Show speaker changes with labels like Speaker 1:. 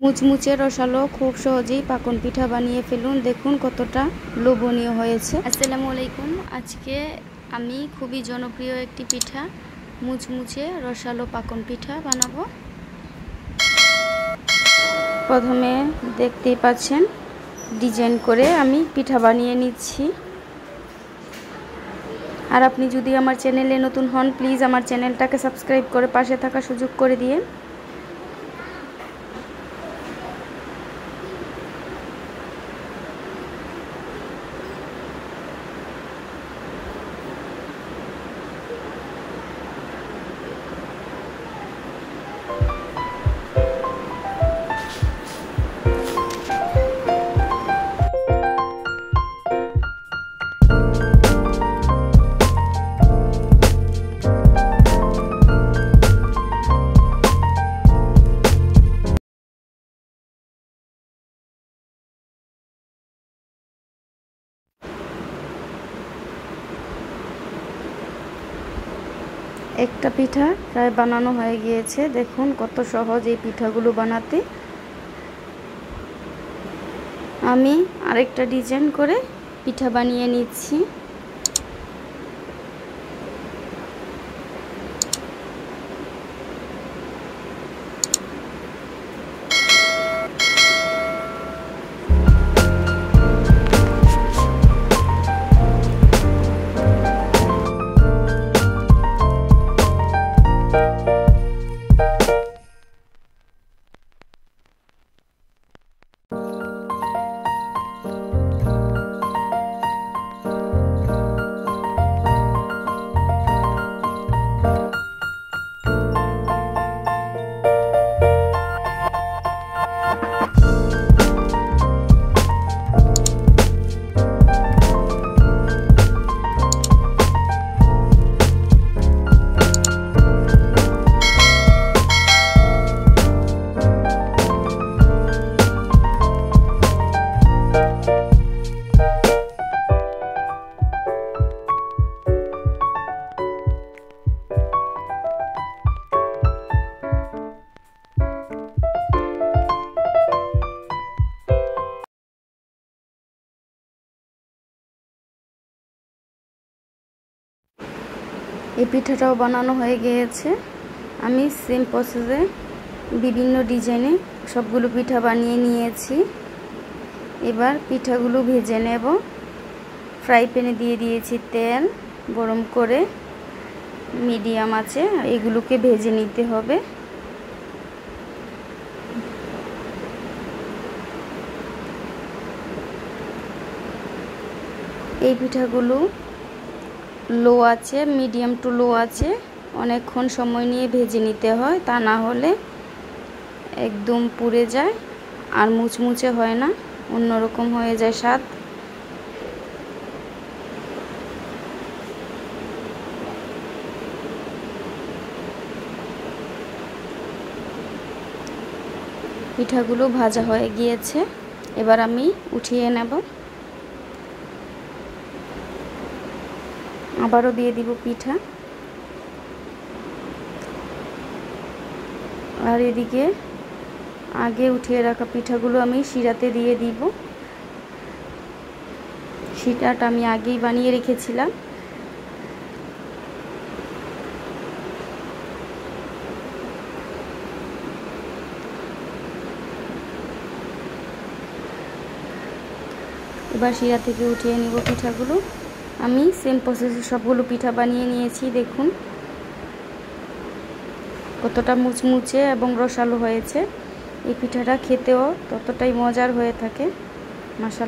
Speaker 1: মুচমুচে রসালো খুব সহজেই পাকন পিঠা বানিয়ে ফেলুন। দেখুন কতটা লোভনীয় হয়েছে। আসসালামু আলাইকুম। আজকে আমি খুবই জনপ্রিয় একটি পিঠা মুচমুচে রসালো পাকন পিঠা বানাবো। প্রথমে দেখতেই পাচ্ছেন ডিজাইন করে আমি পিঠা বানিয়ে নিচ্ছি। আর আপনি যদি আমার চ্যানেলে নতুন হন, প্লিজ আমার চ্যানেলটাকে সাবস্ক্রাইব করে পাশে থাকা সুযোগ করে দিয়ে। একটা পিঠা প্রায় বানানো হয়ে গিয়েছে। দেখুন কত সহজ এই পিঠাগুলো বানাতে। আমি আরেকটা ডিজাইন করে পিঠা বানিয়ে নিচ্ছি। এই পিঠাটাও বানানো হয়ে গিয়েছে। আমি সেম প্রসেসে বিভিন্ন ডিজাইনে সবগুলো পিঠা বানিয়ে নিয়েছি। এবার পিঠাগুলো ভেজে নেব। ফ্রাই প্যানে দিয়ে দিয়েছি তেল গরম করে মিডিয়াম আঁচে এগুলোকে ভেজে নিতে হবে। এই পিঠাগুলো লো আছে, মিডিয়াম টু লো আছে অনেকক্ষণ সময় নিয়ে ভেজে নিতে হয়, তা না হলে একদম পুড়ে যায় আর মুচমুচে হয় না, অন্যরকম হয়ে যায় স্বাদ। পিঠাগুলো ভাজা হয়ে গিয়েছে, এবার আমি উঠিয়ে নেব। আবারও দিয়ে দিব পিঠা। আর এদিকে আগে উঠিয়ে রাখা পিঠাগুলো আমি শিরাতে দিয়ে দিব। শিরাটা আমি আগেই বানিয়ে রেখেছিলাম। এবার শিরা থেকে উঠিয়ে নিব পিঠাগুলো। আমি সেম প্রসেসে সবগুলো পিঠা বানিয়ে নিয়েছি। দেখুন কতটা মুচমুচে এবং রসালো হয়েছে। এই পিঠাটা খেতেও ততটাই মজার হয়ে থাকে। মাশাআল্লাহ।